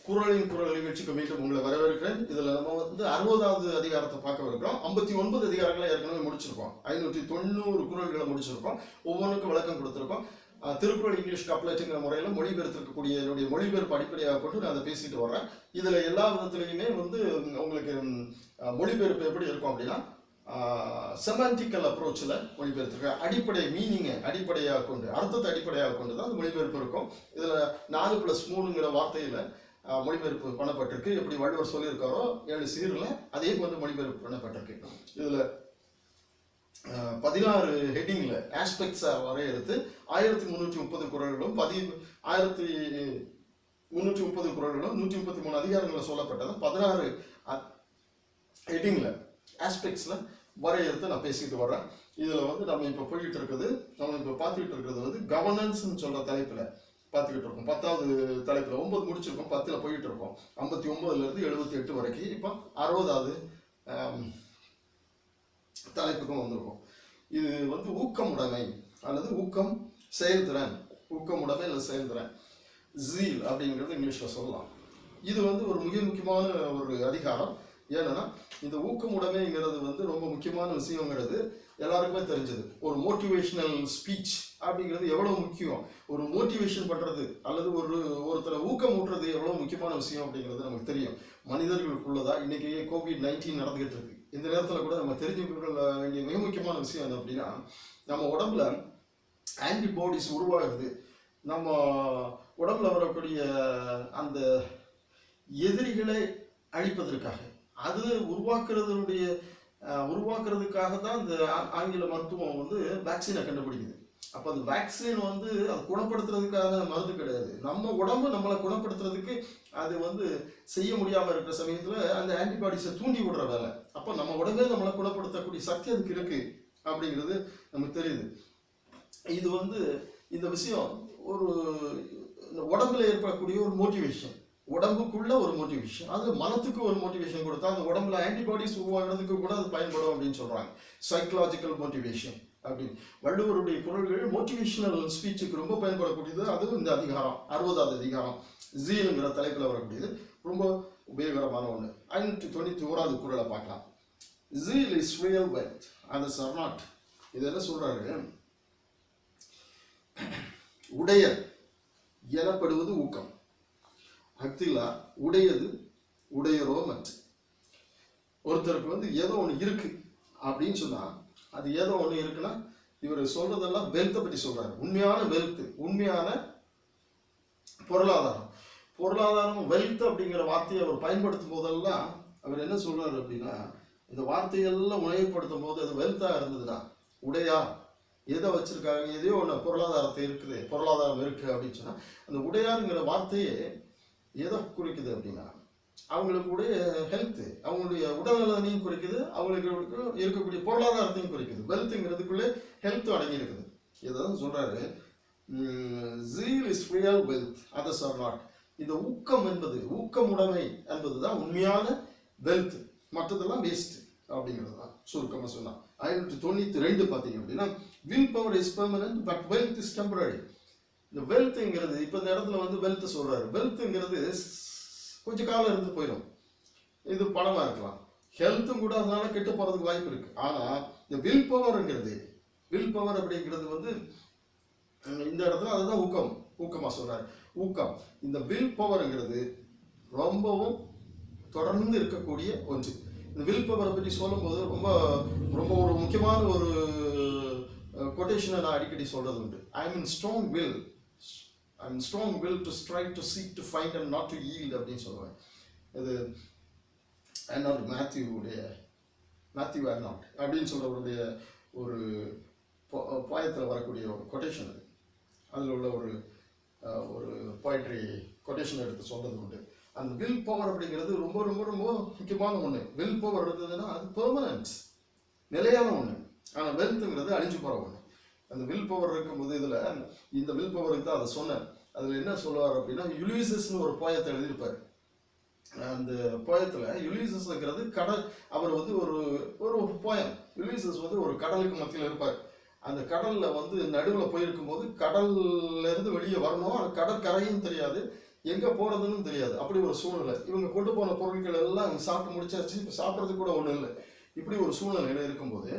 குறளின் குறள் நிகழ்ச்சிக்கு மீண்டும் உங்களை வரவேற்கிறேன். இதுல நம்ம வந்து 60வது அதிகாரத்தை பார்க்க இருக்கிறோம். 59 அதிகாரங்களை ஏற்கனவே முடிச்சிருக்கோம். 590 குறள்களை முடிச்சிருக்கோம். ஒவ்வொன்றுக்கும் விளக்கம் கொடுத்திருக்கோம். திருக்குறள் இங்கிலீஷ் கப்லெட்டுங்கிற முறையில் மொழிபெயர்த்திருக்கக்கூடிய என்னுடைய மொழிபெயர்ப்பு அடிப்படையாக கொண்டு நான் அதை பேசிட்டு வர்றேன். இதுல எல்லா விதத்துலையுமே வந்து உங்களுக்கு மொழிபெயர்ப்பு எப்படி இருக்கும் அப்படின்னா செமான்டிக்கல் அப்ரோச்சில் மொழிபெயர்த்திருக்க அடிப்படை மீனிங்கை அடிப்படையாக கொண்டு அர்த்தத்தை அடிப்படையாக கொண்டு தான் அந்த மொழிபெயர்ப்பு இருக்கும். இதில் 4+3ங்கிற வார்த்தையில் மொழிபெயர்ப்பு பண்ணப்பட்டிருக்கு. எப்படி வள்ளுவர் சொல்லியிருக்காரோ 7 சீரில் அதே போன்று மொழிபெயர்ப்பு பண்ணப்பட்டிருக்கு. இதில் 16 ஹெட்டிங்கில் ஆஸ்பெக்ட்ஸாக வரையறுத்து 1330 குறள்களும் 1330 குறள்களும் 133 அதிகாரங்களில் சொல்லப்பட்டது 16 ஹெட்டிங்கில் ஆஸ்பெக்ட்ஸில் வரையறுத்து நான் பேசிட்டு வர்றேன். இதில் வந்து நம்ம இப்போ போய்கிட்டு இருக்கிறது பார்த்துக்கிட்டு இருக்கிறது வந்து கவர்னன்ஸ்ன்னு சொல்கிற தலைப்பில் பார்த்துக்கிட்டு இருக்கோம். 10வது தலைப்பில் 9 முடிச்சிருக்கோம், 10ல் போயிட்டு இருக்கோம். 59லேருந்து 78 வரைக்கும் இப்போ 60வது தலைப்புக்கும் வந்திருக்கும். இது வந்து ஊக்கமுடைமை அல்லது ஊக்கம் செயல்திறன், ஊக்கமுடைமை அல்லது செயல்திறன், ஜீல் அப்படிங்கிறது இங்கிலீஷில் சொல்லலாம். இது வந்து ஒரு மிக முக்கியமான ஒரு அதிகாரம். ஏன்னா இந்த ஊக்கமுடைமைங்கிறது வந்து ரொம்ப முக்கியமான விஷயங்கிறது எல்லாருக்குமே தெரிஞ்சது. ஒரு மோட்டிவேஷனல் ஸ்பீச் அப்படிங்கிறது எவ்வளோ முக்கியம், ஒரு மோட்டிவேஷன் பண்ணுறது அல்லது ஒருத்தரை ஊக்கம் ஊட்டுறது எவ்வளோ முக்கியமான விஷயம் அப்படிங்கிறது நமக்கு தெரியும். மனிதர்களுக்குள்ளதா இன்னைக்கு COVID-19 நடந்துகிட்டு இருக்கு. இந்த நேரத்தில் கூட நம்ம தெரிஞ்சுக்க வேண்டிய மிக முக்கியமான விஷயம் என்ன அப்படின்னா, நம்ம உடம்புல ஆன்டிபாடிஸ் உருவாகுது. நம்ம உடம்புல வரக்கூடிய அந்த எதிரிகளை அழிப்பதற்காக அது உருவாக்குறதுக்காக தான் இந்த ஆங்கில மருத்துவம் வந்து வேக்சினை கண்டுபிடிக்குது. அப்போ அந்த வேக்சின் வந்து அதை குணப்படுத்துறதுக்கான மருந்து கிடையாது. நம்ம உடம்பு நம்மளை குணப்படுத்துறதுக்கு அது வந்து செய்ய முடியாமல் இருக்கிற சமயத்தில் அந்த ஆன்டிபாடிஸை தூண்டி விடுற வேலை. அப்போ நம்ம உடம்பே நம்மளை குணப்படுத்தக்கூடிய சக்தி அதுக்கு இருக்கு அப்படிங்கிறது நமக்கு தெரியுது. இது வந்து இந்த விஷயம் ஒரு உடம்புல ஏற்படக்கூடிய ஒரு மோட்டிவேஷன், உடம்புக்குள்ள ஒரு மோட்டிவேஷன், அது மனத்துக்கு ஒரு மோட்டிவேஷன் கொடுத்தா அந்த உடம்புல ஆன்டிபாடிஸ் உருவாகிறதுக்கு கூட அது பயன்படும் அப்படின்னு சொல்றாங்க. சைக்கலாஜிக்கல் மோட்டிவேஷன் அப்படின்னு வள்ளுவருடைய குறள்கள் மோட்டிவேஷனல் ஸ்பீச்சுக்கு ரொம்ப பயன்படக்கூடியது. அதுவும் இந்த அதிகாரம் 60வது அதிகாரம் ஜீலுங்கிற தலைப்பில் வரக்கூடியது ரொம்ப உபயோகரமான ஒன்று. 591வது குறளை பார்க்கலாம். Zeal is real wealth others are not. இது என்ன சொல்றாரு, உடையர் எனப்படுவது ஊக்கம், அக்திலா உடையது உடையரோ மற்ற. ஒருத்தருக்கு வந்து ஏதோ ஒன்று இருக்கு அப்படின்னு சொன்னா அது ஏதோ ஒன்று இருக்குன்னா இவர் சொல்றதெல்லாம் வெல்த்தை பற்றி சொல்றாரு. உண்மையான வெல்த், உண்மையான பொருளாதாரம் வெல்த் அப்படிங்கிற வார்த்தையை அவர் பயன்படுத்தும் போதெல்லாம் அவர் என்ன சொல்றாரு அப்படின்னா, இந்த வார்த்தையெல்லாம் உணவுப்படுத்தும் போது அது வெல்த்தா இருந்ததுன்னா உடையா எதை வச்சிருக்காங்க, எதையோ ஒன்று பொருளாதாரம் இருக்கு அப்படின்னு சொன்னா அந்த உடையாருங்கிற வார்த்தையே எதை குறிக்குது அப்படின்னா அவங்களுடைய ஹெல்த், அவங்களுடைய உடல்நலனையும் குறிக்குது, அவங்களுக்கு இருக்கக்கூடிய பொருளாதாரத்தையும் குறிக்குது. வெல்த்துங்கிறதுக்குள்ளே ஹெல்த் அடங்கி இருக்குது. இதான் சொல்றாரு, zeal is real wealth others are not. இந்த ஊக்கம் என்பது, ஊக்கமுடைமை என்பதுதான் உண்மையான வெல்த், மற்றதெல்லாம் வேஸ்ட் அப்படிங்கிறது தான் சுருக்கமாக சொன்னா. 592 பார்த்தீங்க அப்படின்னா will power is permanent but wealth is temporary. இந்த வெல்த்துங்கிறது இப்போ இந்த இடத்துல வந்து வெல்த் சொல்றாரு. வெல்த்துங்கிறது கொஞ்ச காலம் இருந்து போயிடும். இது பணமா இருக்கலாம், ஹெல்த்தும் கூட அதனால கெட்டு போறதுக்கு வாய்ப்பு இருக்கு. ஆனா இந்த வில் பவர் அப்படிங்கிறது வந்து இந்த இடத்துல அதுதான் ஊக்கமா சொல்றாரு. ஊக்கம், இந்த வில் பவர்ங்கிறது ரொம்பவும் தொடர்ந்து இருக்கக்கூடிய ஒன்று. இந்த வில் பவரை பற்றி சொல்லும்போது ரொம்ப ரொம்ப ஒரு முக்கியமான ஒரு கொட்டேஷனை நான் அடிக்கடி சொல்றது உண்டு. ஐ மீன் strong will to strive to seek to find and not to yield அப்படின்னு சொல்லுவேன். இது என்னோட மேத்யூ ஆர்னால்ட் அப்படின்னு சொல்றவருடைய ஒரு போயத்தில் வரக்கூடிய ஒரு கொட்டேஷன். அது அதில் உள்ள ஒரு போய்ட்ரி கொட்டேஷன் எடுத்து சொல்றது உண்டு. அந்த வில் பவர் அப்படிங்கிறது ரொம்ப ரொம்ப ரொம்ப முக்கியமான ஒன்று. வில் பவர் இருந்ததுன்னா அது பெர்மனன்ட், நிலையான ஒன்று. ஆனால் வெல்த்துங்கிறது அழிஞ்சு போகிற ஒன்று. அந்த வில் பவர் இருக்கும்போது இந்த வில் பவருக்கு தான் அதை சொன்னேன். அதில் என்ன சொல்லுவார் அப்படின்னா, யுலிசஸ்னு ஒரு போயத்தை எழுதியிருப்பார். அந்த போயத்தில் யுலிசஸ்ங்கிறது கடல், அவர் வந்து ஒரு போயம். யுலிசஸ் வந்து ஒரு கடலுக்கு மத்தியில் இருப்பார். அந்த கடலில் வந்து நடுவில் போயிருக்கும் போது கடல்ல இருந்து வெளியே வரணும், கடற்கரையும் தெரியாது, எங்க போறதுன்னு தெரியாது. அப்படி ஒரு சூழ்நிலை. இவங்க கொண்டு போன பொருட்கள் எல்லாம் இவங்க சாப்பிட்டு முடிச்சாச்சு, இப்போ சாப்பிட்றதுக்கு கூட ஒன்றும் இல்லை. இப்படி ஒரு சூழ்நிலையில இருக்கும்போது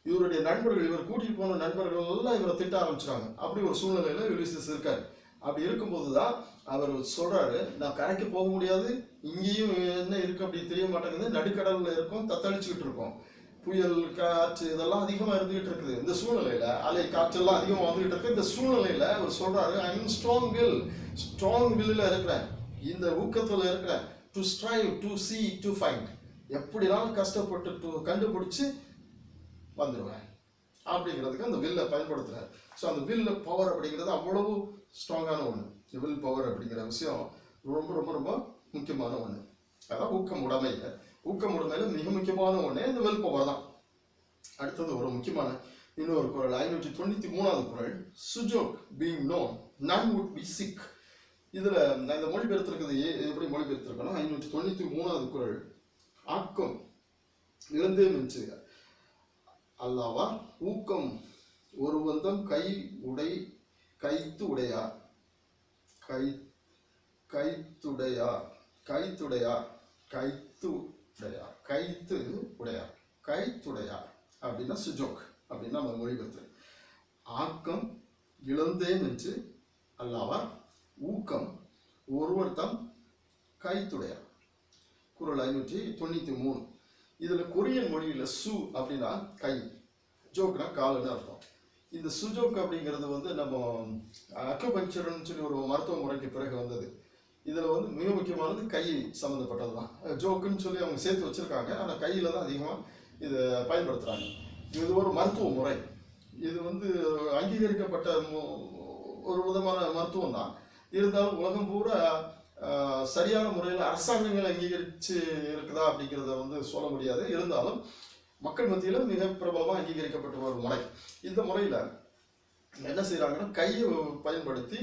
இவருடைய நண்பர்கள், இவர் கூட்டிட்டு போன நண்பர்கள் எல்லாம் இவரை திட்ட ஆரம்பிச்சிட்டாங்க. அப்படி ஒரு சூழ்நிலையில யுலிசஸ் இருக்காரு. அப்படி இருக்கும்போது தான் அவர் சொல்றாரு, நான் கரைக்கு போக முடியாது, இங்கேயும் என்ன இருக்கு அப்படி தெரிய மாட்டேங்குது, நடுக்கடல்ல இருக்கும், தத்தளிச்சுக்கிட்டு இருக்கோம், புயல் காற்று இதெல்லாம் அதிகமா இருந்துகிட்டு இருக்குது. இந்த சூழ்நிலையில அலை காற்றெல்லாம் அதிகமா வந்துகிட்டு இருக்கு. இந்த சூழ்நிலையில அவர் சொல்றாரு, ஐ எம் ஸ்ட்ராங் வில்ல இருக்கிறேன், இந்த ஊக்கத்துல இருக்கிறேன், to strive to C to find, எப்படினாலும் கஷ்டப்பட்டு கண்டுபிடிச்சு வந்துடுவேன் அப்படிங்கிறதுக்கு அந்த வில்லை பயன்படுத்துறாரு. ஸோ அந்த வில்ல பவர் அப்படிங்கிறது அவ்வளவு ஸ்ட்ராங்கான ஒன்று. வில் பவர் அப்படிங்கிற விஷயம் ரொம்ப ரொம்ப ரொம்ப முக்கியமான ஒன்று. அதான் ஊக்கமுடைமையில மிக முக்கியமான ஒன்று இந்த வில் பவர் தான். அடுத்தது ஒரு முக்கியமான இன்னொரு குறள், 593வது குறள், சுஜோக் being known none would be sick. இதுல நான் இந்த மொழிபெயர்த்திருக்கிறது எப்படி மொழிபெயர்த்திருக்கேன்னா, 593வது குறள், ஆக்கம் இழந்தே மிஞ்சு அல்லாவா ஊக்கம் ஒரு வந்தம் கைத்து உடையார் அப்படின்னா சுஜோக் அப்படின்னா நம்ம மொழிபெயர்த்து, ஆக்கம் இழந்தேன் என்று அல்லாவார் ஊக்கம் ஒருவர் தம் கைத்துடையார். குறள் 593. இதுல கொரியன் மொழியில சு அப்படின்னா கை, ஜோக்னா காலுன்னு அர்த்தம். இந்த சுஜோக் அப்படிங்கிறது வந்து நம்ம அக்குபஞ்சர்னு சொல்லி ஒரு மருத்துவ முறைக்கு பிறகு வந்தது. இதுல வந்து மிக முக்கியமானது கை சம்மந்தப்பட்டது தான். ஜோக்குன்னு சொல்லி அவங்க சேர்த்து வச்சிருக்காங்க, ஆனால் கையில தான் அதிகமாக இதை பயன்படுத்துறாங்க. இது ஒரு மருத்துவ முறை. இது வந்து அங்கீகரிக்கப்பட்ட ஒரு விதமான மருத்துவம் தான். இருந்தாலும் உலகம் பூரா சரியான முறையில் அரசாங்கங்கள் அங்கீகரித்து இருக்குதா அப்படிங்கிறத வந்து சொல்ல முடியாது. இருந்தாலும் மக்கள் மத்தியில் மிக பிரபலமாக அங்கீகரிக்கப்பட்ட ஒரு முறை. இந்த முறையில் என்ன செய்கிறாங்கன்னா, கையை பயன்படுத்தி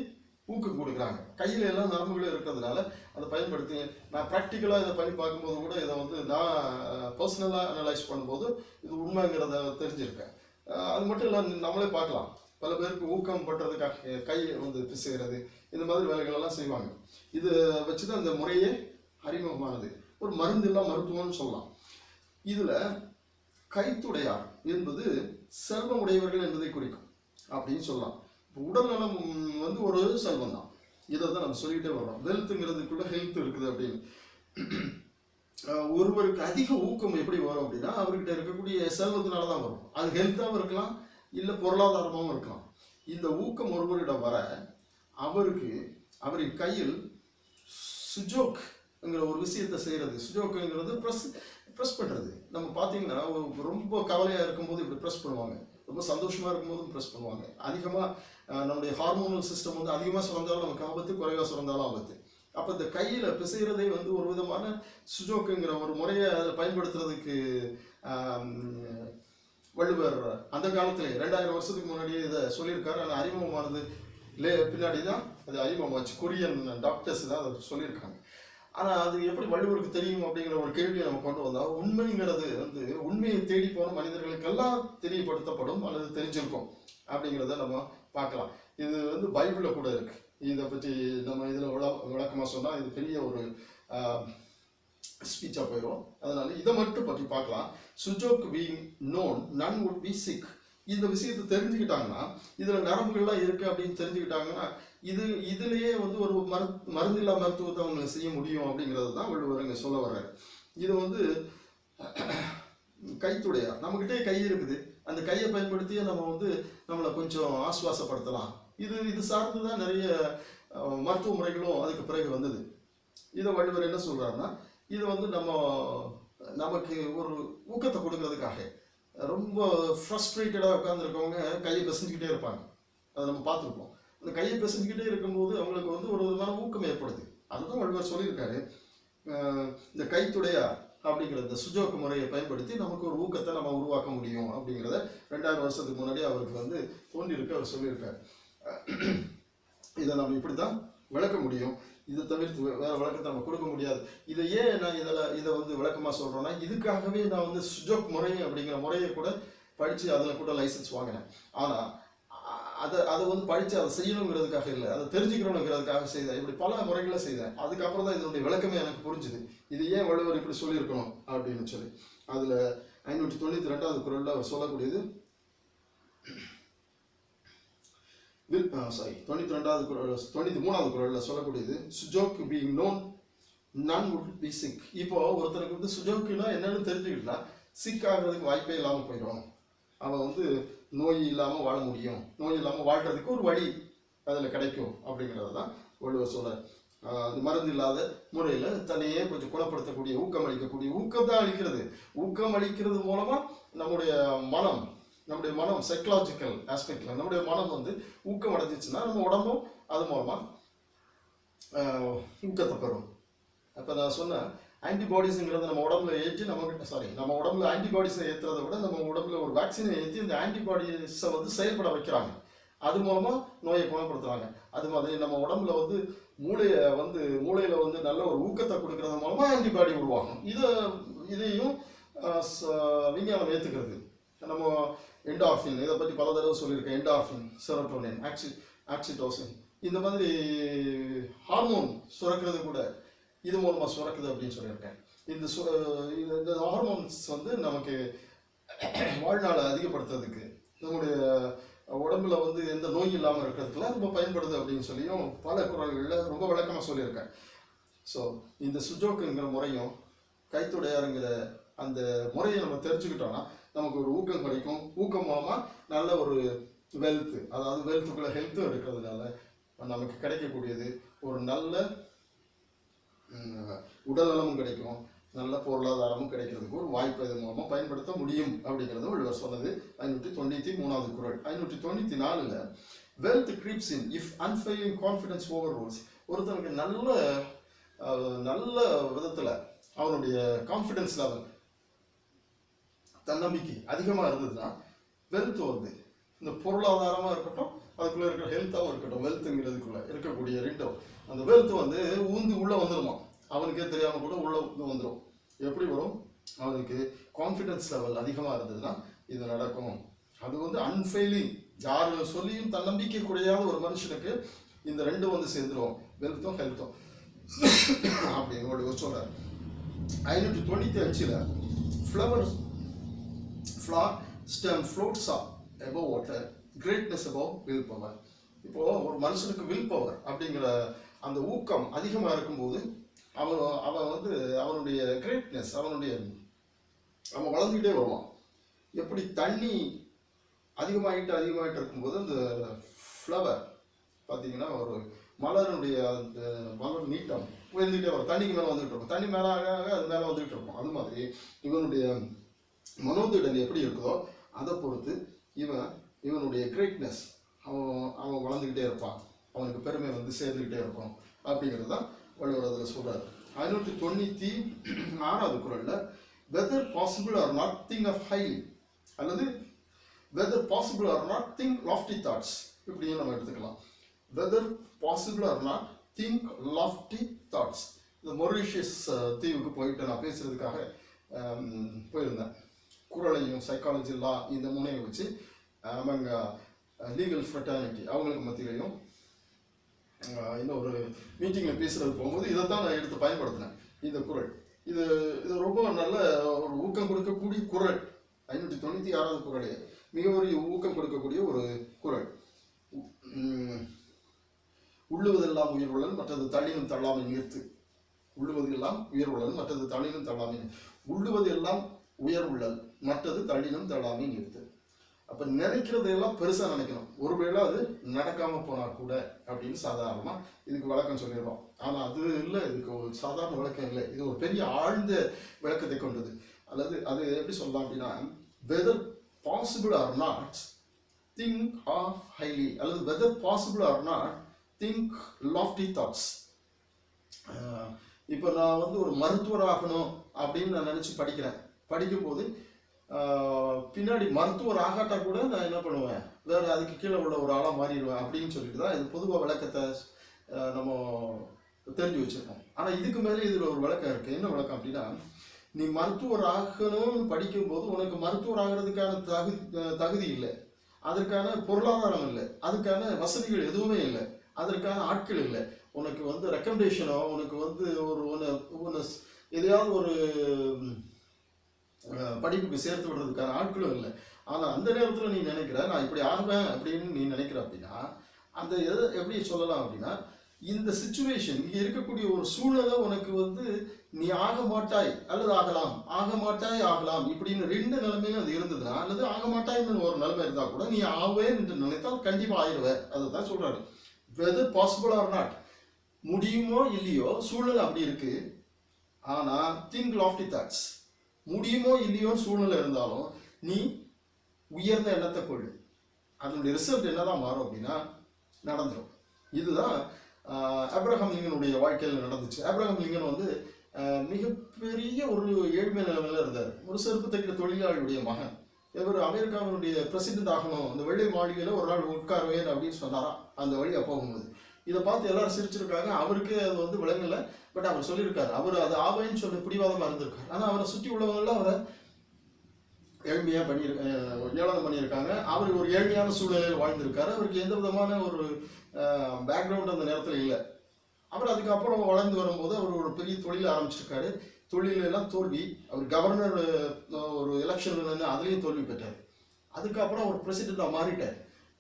ஊக்கம் கொடுக்குறாங்க. கையில் எல்லாம் நரம்புகளும் இருக்கிறதுனால அதை பயன்படுத்தி, நான் ப்ராக்டிக்கலாக இதை பண்ணி பார்க்கும்போது கூட இதை வந்து நான் பர்சனலாக அனலைஸ் பண்ணும்போது இது உண்மைங்கிறத தெரிஞ்சிருக்கேன். அது மட்டும் இல்லை, நம்மளே பார்க்கலாம், பல பேருக்கு ஊக்கம் பண்றதுக்காக கை வந்து பிசுகிறது, இந்த மாதிரி வேலைகள் எல்லாம் செய்வாங்க. இது வச்சுதான் இந்த முறையே அறிமுகமானது. ஒரு மருந்து இல்லா மருத்துவம்னு சொல்லலாம். இதுல கைத்துடையார் என்பது செல்வம் உடையவர்கள் என்பதை குறிக்கும் அப்படின்னு சொல்லலாம். உடல் நலம் வந்து ஒரு செல்வம் தான். இதை தான் நம்ம சொல்லிக்கிட்டே வரோம். வெல்த்துங்கிறதுக்குள்ள ஹெல்த் இருக்குது அப்படின்னு. ஒருவருக்கு அதிக ஊக்கம் எப்படி வரும் அப்படின்னா, அவர்கிட்ட இருக்கக்கூடிய செல்வத்தினால தான் வரும். அது ஹெல்த்தாகவும் இருக்கலாம், இல்லை பொருளாதாரமாகவும் இருக்கலாம். இந்த ஊக்கம் ஒருவரிடம் வர அவரின் கையில் சுஜோக்ங்கிற ஒரு விஷயத்தை செய்கிறது. சுஜோக்குங்கிறது ப்ரெஸ் பண்ணுறது. நம்ம பார்த்தீங்கன்னா ரொம்ப கவலையாக இருக்கும்போது இப்படி ப்ரெஸ் பண்ணுவாங்க, ரொம்ப சந்தோஷமாக இருக்கும்போதும் ப்ரெஸ் பண்ணுவாங்க. அதிகமாக நம்முடைய ஹார்மோனல் சிஸ்டம் வந்து அதிகமாக சுரந்தாலும் நமக்கு ஆபத்து, குறைவாக சுரந்தாலும் ஆபத்து. அப்போ இந்த கையில் பிசைகிறதே வந்து ஒரு விதமான சுஜோக்குங்கிற ஒரு முறையை அதில் பயன்படுத்துறதுக்கு வள்ளுவர் அந்த காலத்திலே 2000 வருஷத்துக்கு முன்னாடியே இதை சொல்லியிருக்காரு. ஆனால் அறிமுகமானது பின்னாடி தான் அது அறிமுகமாச்சு. கொரியன் டாக்டர்ஸ் தான் அதை சொல்லியிருக்காங்க. ஆனால் அது எப்படி வள்ளுவருக்கு தெரியும் அப்படிங்கிற ஒரு கேள்வியை நம்ம கொண்டு வந்தால், உண்மைங்கிறது வந்து உண்மையை தேடி போன மனிதர்களுக்கெல்லாம் தெரியப்படுத்தப்படும் அல்லது தெரிஞ்சிருக்கும் அப்படிங்கிறத நம்ம பார்க்கலாம். இது வந்து பைபிளில் கூட இருக்கு. இதை பற்றி நம்ம இதில் விளக்கமாக சொன்னால் இது பெரிய ஒரு ஸ்பீச்சாக போயிடும். அதனால இதை மட்டும் பற்றி பார்க்கலாம். சுஜோக் being known none would be sick. இந்த விஷயத்தை தெரிஞ்சுக்கிட்டாங்கன்னா, இதில் நரம்புகள்லாம் இருக்குது அப்படின்னு தெரிஞ்சுக்கிட்டாங்கன்னா, இதுலேயே வந்து ஒரு மருந்தில்லா மருத்துவத்தை அவங்க செய்ய முடியும் அப்படிங்கிறது தான் வள்ளுவர் இங்கே சொல்ல வர்றாரு. இது வந்து கைத்துடையார். நம்மகிட்டே கை இருக்குது, அந்த கையை பயன்படுத்தியே நம்ம வந்து நம்மளை கொஞ்சம் ஆசுவாசப்படுத்தலாம். இது சார்ந்து தான் நிறைய மருத்துவ முறைகளும் அதுக்கு பிறகு வந்தது. இதை வள்ளுவர் என்ன சொல்றாருன்னா, இது வந்து நமக்கு ஒரு ஊக்கத்தை கொடுக்கறதுக்காக. ரொம்ப ஃப்ரஸ்ட்ரேட்டடாக உட்காந்துருக்கவங்க கையை பிசைஞ்சிக்கிட்டே இருப்பாங்க, அதை நம்ம பார்த்துருப்போம். அந்த கையை பிசைஞ்சிக்கிட்டே இருக்கும்போது அவங்களுக்கு வந்து ஒரு விதமான ஊக்கம் ஏற்படுது. அதுதான் வள்ளுவர் சொல்லியிருக்காரு. இந்த கைத்துடையார் அப்படிங்கிற இந்த சுஜோக்கு முறையை பயன்படுத்தி நமக்கு ஒரு ஊக்கத்தை நம்ம உருவாக்க முடியும் அப்படிங்கிறத 2000 வருஷத்துக்கு முன்னாடி அவருக்கு வந்து தோன்றியிருக்கு, அவர் சொல்லியிருக்காரு. இதை நம்ம இப்படி தான் விளக்க முடியும். இதை தவிர்த்து வேற விளக்கத்தை நம்ம கொடுக்க முடியாது. இதை ஏன் நான் இதை வந்து விளக்கமாக சொல்கிறேன்னா, இதுக்காகவே நான் வந்து சுஜோக் முறை அப்படிங்கிற முறையை கூட படித்து அதில் கூட லைசன்ஸ் வாங்கினேன். ஆனால் அதை வந்து படித்து அதை செய்யணுங்கிறதுக்காக இல்லை, அதை தெரிஞ்சுக்கணுங்கிறதுக்காக செய்தேன். இப்படி பல முறைகளை செய்தேன். அதுக்கப்புறம் தான் இதனுடைய விளக்கமே எனக்கு புரிஞ்சுது. இது ஏன் வள்ளுவர் இப்படி சொல்லியிருக்கணும் அப்படின்னு சொல்லி. அதில் 592வது குறளில் அவர் சொல்லக்கூடியது 93வது குறளில் சொல்லக்கூடியது Su Jok being known none would be sick. இப்போ ஒருத்தருக்கு வந்து சுஜோக்குன்னா என்னன்னு தெரிஞ்சுக்கிட்டா சிக் ஆகிறதுக்கு வாய்ப்பே இல்லாமல் போயிடும். அவன் வந்து நோய் இல்லாமல் வாழ முடியும், நோய் இல்லாமல் வாழ்கிறதுக்கு ஒரு வழி அதில் கிடைக்கும் அப்படிங்கிறது தான் வள்ளுவர் சொல்கிறார். அது மருந்து இல்லாத முறையில் தன்னையே கொஞ்சம் குணப்படுத்தக்கூடிய, ஊக்கம் அளிக்கக்கூடிய, ஊக்கம் தான் அளிக்கிறது. ஊக்கம் அளிக்கிறது மூலமாக நம்முடைய மனம் சைக்கலாஜிக்கல் ஆஸ்பெக்டில் நம்முடைய மனம் வந்து ஊக்கம் அடைஞ்சிச்சுன்னா நம்ம உடம்பும் அது மூலமாக ஊக்கத்தை பெறும். அப்போ நான் சொன்னேன், ஆன்டிபாடிஸுங்கிறது நம்ம உடம்புல ஏற்றி நம்ம உடம்புல ஆன்டிபாடிஸை ஏற்றுறதை விட நம்ம உடம்புல ஒரு வேக்சினை ஏற்றி இந்த ஆன்டிபாடிஸை வந்து செயல்பட வைக்கிறாங்க. அது மூலமாக நோயை குணப்படுத்துகிறாங்க. அது மாதிரி நம்ம உடம்புல வந்து மூளையில் வந்து நல்ல ஒரு ஊக்கத்தை கொடுக்கறது மூலமாக ஆன்டிபாடி உருவாகும். இதையும் விஞ்ஞானம் ஏற்றுக்கிறது. நம்ம என்டார்ஃபின், இதை பற்றி பல தடவை சொல்லியிருக்கேன். என்டார்ஃபின், செரோட்டோனின், ஆக்சிடோசின், இந்த மாதிரி ஹார்மோன் சுரக்கிறது கூட இது மூலமாக சுரக்குது அப்படின்னு சொல்லியிருக்கேன். இந்த ஹார்மோன்ஸ் வந்து நமக்கு வாழ்நாளை அதிகப்படுத்துறதுக்கு, நம்முடைய உடம்புல வந்து எந்த நோய் இல்லாமல் இருக்கிறதுக்குலாம் ரொம்ப பயன்படுது அப்படின்னு சொல்லியும் பல குறள்களில் ரொம்ப விளக்கமாக சொல்லியிருக்கேன். ஸோ இந்த சுஜோக்குங்கிற முறையும் கைத்துடையாருங்கிற அந்த முறையை நம்ம தெரிஞ்சுக்கிட்டோம்னா நமக்கு ஒரு ஊக்கம் கிடைக்கும். ஊக்கம் மூலமாக நல்ல ஒரு வெல்த்து, அதாவது வெல்த்துக்குள்ள ஹெல்த்தும் இருக்கிறதுனால நமக்கு கிடைக்கக்கூடியது ஒரு நல்ல உடல்நலமும் கிடைக்கும், நல்ல பொருளாதாரமும் கிடைக்கிறதுக்கு ஒரு வாய்ப்பு இது மூலமாக பயன்படுத்த முடியும் அப்படிங்கிறது வள்ளுவர் சொன்னது. 593வது குறள். 594ல் wealth creeps in if unfailing confidence over rules. ஒருத்தனுக்கு நல்ல விதத்தில் அவனுடைய கான்ஃபிடன்ஸ் லெவல், தன்னம்பிக்கை அதிகமாக இருந்ததுன்னா வெல்த் வருது. இந்த பொருளாதாரமாக இருக்கட்டும், அதுக்குள்ளே இருக்கிற ஹெல்த்தாகவும் இருக்கட்டும், வெல்த்துங்கிறதுக்குள்ளே இருக்கக்கூடிய ரெண்டும், அந்த வெல்த் வந்து உள்ளே வந்துடுமா, அவனுக்கே தெரியாமல் கூட உள்ளே வந்துடும். எப்படி வரும்? அவனுக்கு கான்ஃபிடன்ஸ் லெவல் அதிகமாக இருந்ததுன்னா இது நடக்கும். அது வந்து அன்ஃபெயிலிங், யார் சொல்லியும் தன்னம்பிக்கை குறையாத ஒரு மனுஷனுக்கு இந்த ரெண்டும் வந்து சேர்ந்துடும், வெல்த்தும் ஹெல்த்தும் அப்படின்னு சொல்கிறார். 595ல் flower stem floats up above water, greatness above will power. இப்போ ஒரு மனுஷனுக்கு வில் பவர் அப்படிங்கிற அந்த ஊக்கம் அதிகமாக இருக்கும்போது அவன் வந்து அவனுடைய கிரேட்னஸ், அவன் வளர்ந்துக்கிட்டே வருவான். எப்படி தண்ணி அதிகமாகிட்டு இருக்கும்போது அந்த ஃப்ளவர் பார்த்தீங்கன்னா ஒரு மலருடைய அந்த மலர் நீட்டம் உயர்ந்துகிட்டே வரும், தண்ணிக்கு மேலே வந்துகிட்டு இருக்கும், தண்ணி மேலே அது மேலே வந்துகிட்டு இருக்கும். அது மாதிரி இவனுடைய மனோதிடம் எப்படி இருக்குதோ அதை பொறுத்து இவனுடைய கிரேட்னஸ் அவன் வளர்ந்துக்கிட்டே இருப்பான், அவனுக்கு பெருமை வந்து சேர்ந்துக்கிட்டே இருக்கும் அப்படிங்கிறது தான் வள்ளுவர் அதில் சொல்கிறார். 596வது குறளில் whether possible or not think of highly, அல்லது whether possible or not think lofty thoughts, இப்படியும் நம்ம எடுத்துக்கலாம். Whether possible or not think lofty thoughts. இந்த மொரிஷியஸ் தீவுக்கு போயிட்டு நான் பேசுகிறதுக்காக போயிருந்தேன். குறளையும் சைக்காலஜி லா இந்த முனையை வச்சு அவங்க லீகல் ஃப்ரெட்டர்னிட்டி அவங்களுக்கு மத்தியிலையும் இன்னொரு மீட்டிங்கில் பேசுகிறது போகும்போது இதை தான் நான் எடுத்து பயன்படுத்தினேன். இந்த குறள் இது ரொம்ப நல்ல ஒரு ஊக்கம் கொடுக்கக்கூடிய குறள். 596வது குறளே மிக ஒரு ஊக்கம் கொடுக்கக்கூடிய ஒரு குறள். உள்ளுவதெல்லாம் உயிர் உள்ளல் மற்றது தள்ளினும் தள்ளாமை நிறுத்து. உள்ளுவதெல்லாம் உயர் உள்ளல் மற்றது தள்ளினும் தள்ளாமை. உள்ளுவது எல்லாம் உயர் உள்ளல் மற்றது தள்ளினும் தள்ளாமை நிறுத்து. அப்போ நினைக்கிறதையெல்லாம் பெருசாக நினைக்கணும், ஒருவேளை அது நடக்காமல் போனால் கூட அப்படின்னு சாதாரணமாக இதுக்கு விளக்கம் சொல்லிடுறோம். ஆனால் அது இல்லை, இதுக்கு ஒரு சாதாரண விளக்கம் இல்லை, இது ஒரு பெரிய ஆழ்ந்த விளக்கத்தை கொண்டது. அல்லது அது எப்படி சொல்லலாம் அப்படின்னா, whether possible or not think of highly, அல்லது whether possible or not think lofty thoughts. இப்போ நான் வந்து ஒரு மருத்துவர் ஆகணும் அப்படின்னு நான் நினச்சி படிக்கும்போது பின்னாடி மருத்துவர் ஆகாட்டா கூட நான் என்ன பண்ணுவேன், வேற அதுக்கு கீழே உள்ள ஒரு ஆளாக மாறிடுவேன் அப்படின்னு சொல்லிட்டு தான் இது பொதுவாக விளக்கத்தை நம்ம தெரிஞ்சு வச்சிருக்கோம். ஆனால் இதுக்கு மேலே இதில் ஒரு விளக்கம் இருக்குது. என்ன விளக்கம் அப்படின்னா, நீ மருத்துவர் ஆகணும்னு படிக்கும்போது உனக்கு மருத்துவர் ஆகிறதுக்கான தகுதி இல்லை. அதற்கான பொருளாதாரம் இல்லை, அதுக்கான வசதிகள் எதுவுமே இல்லை, அதற்கான ஆட்கள் இல்லை, உனக்கு வந்து ரெக்கமெண்டேஷனோ உனக்கு வந்து ஒரு எதையாவது ஒரு படிப்புக்கு சேர்த்து விடுறதுக்கான ஆட்களும் இல்லை. ஆனால் அந்த நேரத்தில் நீ நினைக்கிற நான் இப்படி ஆகுவேன் அப்படின்னு நீ நினைக்கிற அப்படின்னா அந்த எதை எப்படி சொல்லலாம் அப்படின்னா, இந்த சிச்சுவேஷன் இங்கே இருக்கக்கூடிய ஒரு சூழ்நிலை உனக்கு வந்து நீ ஆக மாட்டாய் அல்லது ஆகலாம், ஆக மாட்டாய் ஆகலாம் இப்படின்னு ரெண்டு நிலைமையிலும் அது இருந்ததுன்னா, அல்லது ஆக மாட்டாய்ன்னு ஒரு நிலைமை இருந்தால் கூட நீ ஆவேன் என்று நினைத்தால் கண்டிப்பாக ஆயிடுவேன். அதை தான் சொல்றாரு. வெதர் பாசிபிள் ஆர் நாட், முடியுமோ இல்லையோ சூழ்நிலை அப்படி இருக்கு. ஆனால் திங்க் லாஃப்டி தாட்ஸ், முடியுமோ இல்லையோ சூழ்நிலை இருந்தாலும் நீ உயர்ந்த எண்ணத்தை கொள்ளு, அதனுடைய ரிசல்ட் என்னதான் மாறும் அப்படின்னா நடந்துடும். இதுதான் ஆப்ரஹாம் லிங்கனுடைய வாழ்க்கையில் நடந்துச்சு. ஆப்ரஹாம் லிங்கன் வந்து மிகப்பெரிய ஒரு ஏழ்மை நிலைமையில இருந்தார். ஒரு செருப்பு தைக்கிற தொழிலாளியுடைய மகன். இவர் அமெரிக்காவினுடைய பிரசிடென்ட் ஆகணும், அந்த வெள்ளை மாளிகையில் ஒரு நாள் உட்காருவேன் அப்படின்னு சொன்னாராம் அந்த வழியாக போகும்போது. இதை பார்த்து எல்லாரும் சிரிச்சிருக்காங்க. அவருக்கு அது வந்து விளங்கலை. பட் அவர் சொல்லியிருக்காரு, அவர் அது ஆவேன்னு சொல்லி பிடிவாதமாக இருந்திருக்காரு. ஆனால் அவரை சுற்றி உள்ளவங்களாம் அவரை ஏழ்மையாக ஏளனம் பண்ணியிருக்காங்க. அவர் ஒரு ஏழ்மையான சூழ்நிலையில் வாழ்ந்திருக்காரு. அவருக்கு எந்த விதமான ஒரு பேக்ரவுண்ட் அந்த நேரத்தில் இல்லை. அவர் அதுக்கப்புறம் வளர்ந்து வரும்போது அவர் ஒரு பெரிய தொழில் ஆரம்பிச்சிருக்காரு. தொழிலெல்லாம் தோல்வி. அவர் கவர்னர் ஒரு எலெக்ஷன்ல நின்று அதுலேயும் தோல்வி பெற்றார். அதுக்கப்புறம் அவர் பிரசிடெண்டாக மாறிட்டார்.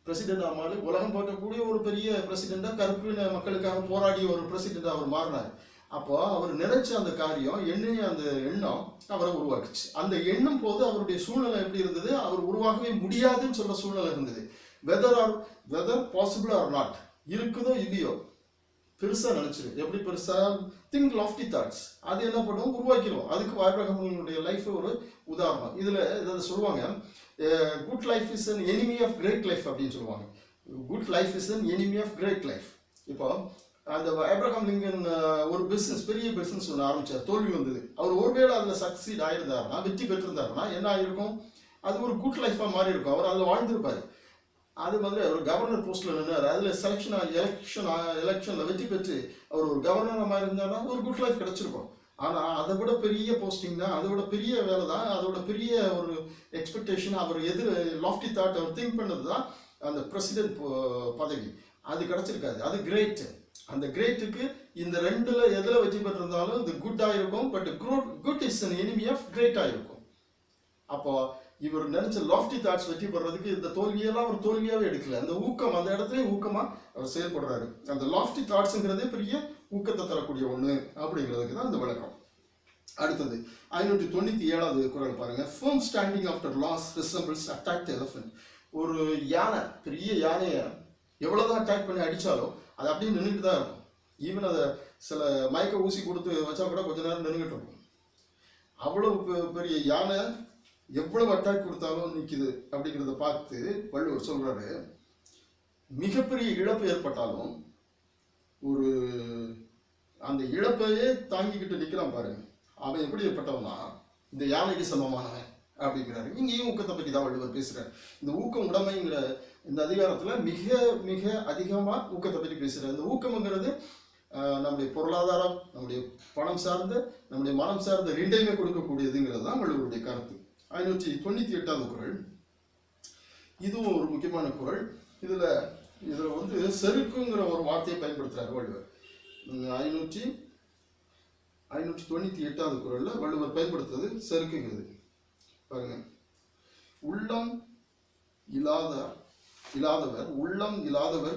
பிரசிடெண்டாக மாறி உலகம் பார்க்கக்கூடிய ஒரு பெரிய பிரசிடெண்டாக கருப்பின மக்களுக்காக போராடிய ஒரு பிரசிடெண்டாக அவர் மாறினார். அப்போ அவர் நினைச்ச அந்த காரியம் அந்த எண்ணம் அவரை உருவாக்குச்சு. அந்த எண்ணம் போது அவருடைய சூழ்நிலை எப்படி இருந்தது, அவர் உருவாகவே முடியாதுன்னு சொல்ற சூழ்நிலை இருந்தது. வெதர் பாசிபிள் ஆர் நாட், இருக்குதோ இல்லையோ பெருசா நினைச்சிரு. எப்படி பெருசா திங்க் லாஃப்டி தாட்ஸ், அது என்ன பண்ணுவோம் உருவாக்கிடுவோம். அதுக்கு ஆபிரகாமுடைய லைஃப் ஒரு உதாரணம். இதுல இதை சொல்லுவாங்க, good life is an enemy of great life அப்படின்னு சொல்லுவாங்க. Good life is an enemy of great life. இப்போ அந்த ஆப்ரஹாம் லிங்கன் ஒரு பெரிய பிசினஸ் ஒன்று ஆரம்பிச்சார், தோல்வி வந்தது. அவர் ஒருவேளை அதில் சக்சீட் ஆயிருந்தாருன்னா, வெற்றி பெற்றிருந்தாருன்னா என்ன ஆயிருக்கும், அது ஒரு குட் லைஃபாக மாறி இருக்கும். அவர் அதில் வாழ்ந்திருப்பாரு. அது மாதிரி அவர் கவர்னர் போஸ்ட்ல நின்றார். அதில் எலெக்ஷன்ல வெற்றி பெற்று அவர் ஒரு கவர்னராக மாதிரி இருந்தாருன்னா ஒரு குட் லைஃப் கிடைச்சிருக்கும். ஆனால் அதை விட பெரிய போஸ்டிங் தான், அதை விட பெரிய வேலை தான், அதோட பெரிய ஒரு எக்ஸ்பெக்டேஷன், அவர் லாஃப்டி தாட் அவர் திங்க் பண்ணது தான் அந்த பிரசிடென்ட் பதவி. அது கிடைச்சிருக்காது. அது கிரேட். அந்த கிரேட்டுக்கு இந்த ரெண்டுல எதுல வெற்றி பெற்றிருந்தாலும் இது குட் ஆயிருக்கும். But good is an enemy of great ஆயிருக்கும். அப்போ இவர் நினைச்ச லாஃப்டி தாட்ஸ் வெற்றி பெறதுக்கு இந்த தோல்வியெல்லாம் ஒரு தோல்வியாவே எடுக்கல. அந்த ஊக்கம் அந்த இடத்துல ஊக்கமா அவர் செயல்படுறாரு. அந்த லாஃப்டி தாட்ஸ்ங்கிறதே பெரிய ஊக்கத்தை தரக்கூடிய ஒண்ணு அப்படிங்கிறதுக்கு தான் இந்த விளக்கம். அடுத்தது 597வது குறள் பாருங்க. firm standing after loss resembles attacked elephant. ஒரு யானை, பெரிய யானையை எவ்வளவுதான் அட்டாக் பண்ணி அடிச்சாலும் அது அப்படியே நின்றுட்டு தான் இருக்கும். ஈவன் அதை சில மயக்க ஊசி கொடுத்து வச்சா கூட கொஞ்ச நேரம் நின்றுகிட்டு இருக்கும். அவ்வளவு பெரிய யானை எவ்வளவு அட்டாக் கொடுத்தாலும் நிற்குது அப்படிங்கிறத பார்த்து வள்ளுவர் சொல்றாரு, மிகப்பெரிய இழப்பு ஏற்பட்டாலும் ஒரு அந்த இழப்பையே தாங்கிக்கிட்டு நிற்கிறான் பாருங்க, அவன் எப்படி ஏற்பட்டவனா இந்த யானைக்கு சமமானவன் அப்படிங்கிறாரு. இங்கேயும் ஊக்கத்தை பற்றி தான் வள்ளுவர் பேசுறாரு. இந்த ஊக்கம் உடைமைங்கிற இந்த அதிகாரத்துல மிக மிக அதிகமா ஊக்கத்தை பற்றி பேசுறாரு. இந்த ஊக்கம்ங்கிறது நம்முடைய பொருளாதாரம், நம்முடைய பணம் சார்ந்த, நம்முடைய மனம் சார்ந்த ரெண்டையுமே கொடுக்கக்கூடியதுங்கிறது தான் வள்ளுவருடைய கருத்து. 598வது குறள். இதுவும் ஒரு முக்கியமான குறள். இதுல வந்து செருக்குங்கிற ஒரு வார்த்தையை பயன்படுத்துறாரு வள்ளுவர். 598வது குறள்ல வள்ளுவர் பயன்படுத்துறது செருக்குங்கிறது பாருங்க. உள்ளம் இல்லாதவர்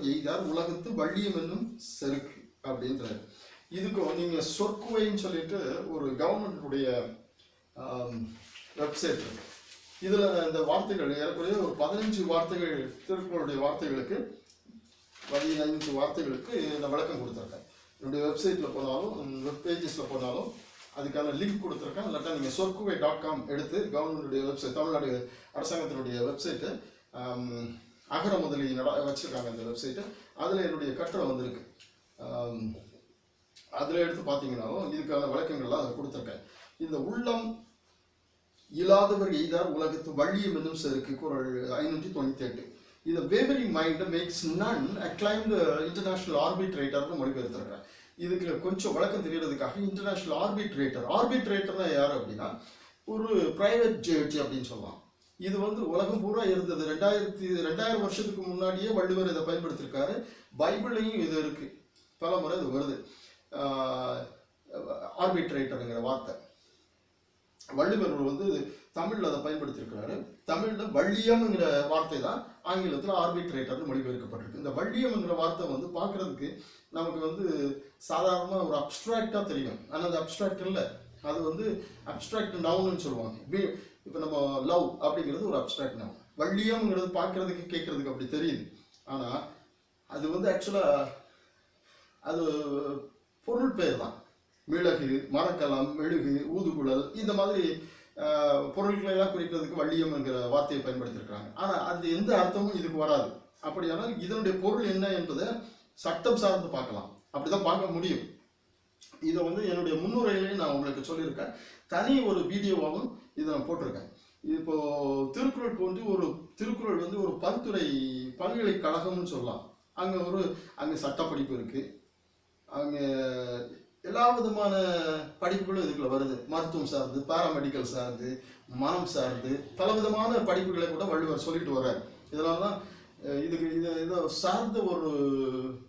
எய்தார் உலகத்து வள்ளியம் என்னும் செருக்கு அப்படின்றாரு. இதுக்கும் நீங்க சொற்குவைன்னு சொல்லிட்டு ஒரு கவர்மெண்ட்டுடைய வெப்சைட் இருக்கு. இதுல இந்த வார்த்தைகள் ஏறக்குறைய ஒரு 15 வார்த்தைகள், திருக்குறளுடைய வார்த்தைகளுக்கு 15 வார்த்தைகளுக்கு நான் விளக்கம் கொடுத்துருக்கேன். என்னுடைய வெப்சைட்ல போனாலும், வெப் பேஜஸ்ல போனாலும் அதுக்கான லிங்க் கொடுத்துருக்கேன். இல்லாட்டா நீங்கள் சொற்குவை.com எடுத்து கவர்மெண்டுடைய வெப்சைட், தமிழ்நாடு அரசாங்கத்தினுடைய வெப்சைட்டு அகர முதலி வச்சுருக்காங்க அந்த வெப்சைட்டு. அதில் என்னுடைய கட்டுரை வந்திருக்கு. அதில் எடுத்து பார்த்தீங்கன்னாலும் இதுக்கான விளக்கங்கள்லாம் அதை கொடுத்துருக்கேன். இந்த உள்ளம் இல்லாதவர் எய்தார் உலகத்து வள்ளியம் என்னும் செருக்கு குறள் 598. இந்த வேவரிங் மைண்ட் மேக்ஸ் நன் அக்ளைம்டு இன்டர்நேஷனல் ஆர்பிட்ரேட்டர்னு மொழிபெயர்த்திருக்கிறேன். இதுக்கு கொஞ்சம் வழக்கம் தெரியறதுக்காக இன்டர்நேஷனல் ஆர்பிட்ரேட்டர்னா யார் அப்படின்னா ஒரு பிரைவேட் ஜட்ஜ் அப்படின்னு சொல்லலாம். இது வந்து உலகம் பூரா இருந்தது. 2000 வருஷத்துக்கு முன்னாடியே வள்ளுவர் இதை பயன்படுத்தியிருக்காரு. பைபிள்லையும் இது இருக்கு, பல முறை இது வருது. ஆர்பிட்ரேட்டருங்கிற வார்த்தை வள்ளுவர் வந்து தமிழில் அதை பயன்படுத்தியிருக்கிறாரு. தமிழில் வள்ளியம்ங்கிற வார்த்தை தான் ஆங்கிலத்தில் ஆர்பிட்ரேட்டர்னு மொழிபெயர்க்கப்பட்டிருக்கு. இந்த வள்ளியம்ங்கிற வார்த்தை வந்து பார்க்குறதுக்கு நமக்கு வந்து சாதாரணமாக ஒரு அப்ட்ராக்டாக தெரியும். ஆனால் அது அப்ட்ராக்ட் இல்லை, அது வந்து அப்ட்ராக்ட் நவுன்னு சொல்லுவாங்க. இப்போ நம்ம லவ் அப்படிங்கிறது ஒரு அப்ட்ராக்ட் நவுன். வள்ளியம்ங்கிறது பார்க்குறதுக்கு கேட்குறதுக்கு அப்படி தெரியுது, ஆனால் அது வந்து ஆக்சுவலாக அது பொருள் பேர் தான். மிளகு, மரக்கலம், மெழுகு, ஊதுகுழல் இந்த மாதிரி பொருட்களை எல்லாம் குறிக்கிறதுக்கு வள்ளியம் என்கிற வார்த்தையை பயன்படுத்தியிருக்கிறாங்க. ஆனால் அது எந்த அர்த்தமும் இதுக்கு வராது. அப்படியானால் இதனுடைய பொருள் என்ன என்பதை சட்டம் சார்ந்து பார்க்கலாம், அப்படிதான் பார்க்க முடியும். இதை வந்து என்னுடைய முன்னுரையிலேயே நான் உங்களுக்கு சொல்லியிருக்கேன். தனி ஒரு வீடியோவாகவும் இதை நான் போட்டிருக்கேன். இப்போ திருக்குறள் போன்று ஒரு திருக்குறள் வந்து ஒரு பல்கலைக்கழகம்னு சொல்லலாம். அங்கே சட்டப்படிப்பு இருக்கு, அங்கே எல்லா விதமான படிப்புகளும் இதுக்குள்ள வருது. மருத்துவம் சார்ந்து, பாராமெடிக்கல் சார்ந்து, மனம் சார்ந்து பல விதமான படிப்புகளை கூட வள்ளுவர் சொல்லிட்டு வர்றார். இதனால தான் இதை சார்ந்த ஒரு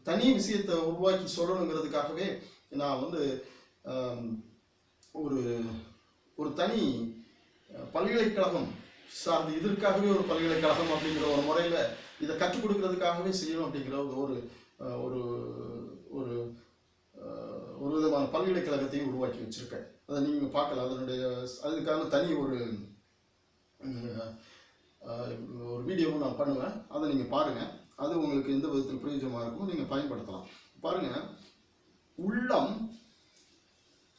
தனி விஷயத்தை உருவாக்கி சொல்லணுங்கிறதுக்காகவே நான் வந்து ஒரு ஒரு தனி பல்கலைக்கழகம் சார்ந்து, இதற்காகவே ஒரு பல்கலைக்கழகம் அப்படிங்கிற ஒரு முறையில் இதை கற்றுக் கொடுக்கறதுக்காகவே செய்யணும் அப்படிங்கிற ஒரு ஒரு ஒரு ஒரு விதமான பல்கலைக்கழகத்தையும் உருவாக்கி வச்சிருக்கேன். அதை நீங்கள் பார்க்கலாம். அதுக்கான தனி ஒரு வீடியோவும் நான் பண்ணுவேன். அதை நீங்கள் பாருங்கள். அது உங்களுக்கு எந்த விதத்தில் பிரயோஜனமாக இருக்கும், நீங்கள் பயன்படுத்தலாம். பாருங்கள், உள்ளம்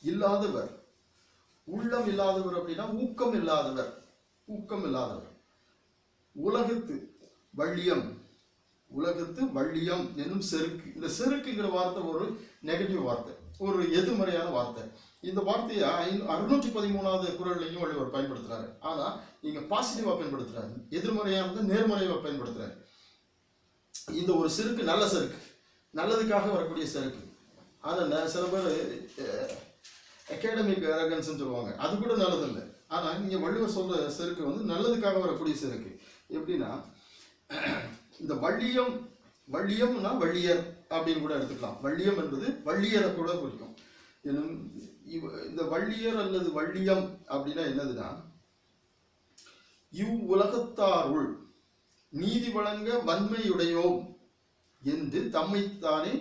இல்லாதவர். உள்ளம் இல்லாதவர் அப்படின்னா ஊக்கம் இல்லாதவர். ஊக்கம் இல்லாதவர். உலகத்து வள்ளியம். உலகத்து வள்ளியம் என்னும் செருக்கு. இந்த செருக்குங்கிற வார்த்தை ஒரு நெகட்டிவ் வார்த்தை, ஒரு எதிர்மறையான வார்த்தை. இந்த வார்த்தையை 613வது குறள்லையும் வள்ளுவர் பயன்படுத்துறாரு. ஆனா நீங்க பாசிட்டிவா பயன்படுத்துறாரு, எதிர்மறையானது நேர்மறையா பயன்படுத்துறாரு. இந்த ஒரு செருக்கு நல்ல செருக்கு, நல்லதுக்காக வரக்கூடிய செருக்கு. ஆனா சில பேர் அகாடமிக் அரகன்ஸ் சொல்லுவாங்க, அது கூட நல்லதில்லை. ஆனா இங்க வள்ளுவர் சொல்ற செருக்கு வந்து நல்லதுக்காக வரக்கூடிய செருக்கு. எப்படின்னா, இந்த வள்ளியம்னா வள்ளியர் அப்படின்னு கூட எடுத்துக்கலாம். வள்ளியம் என்பது வள்ளியரை கூட குறிக்கும். இந்த வள்ளியர் அல்லது வள்ளியம் அப்படின்னா என்னதுன்னா, இவ்வுலகத்தாருள் நீதி வழங்க வன்மையுடையோம் என்று தம்மைத்தானே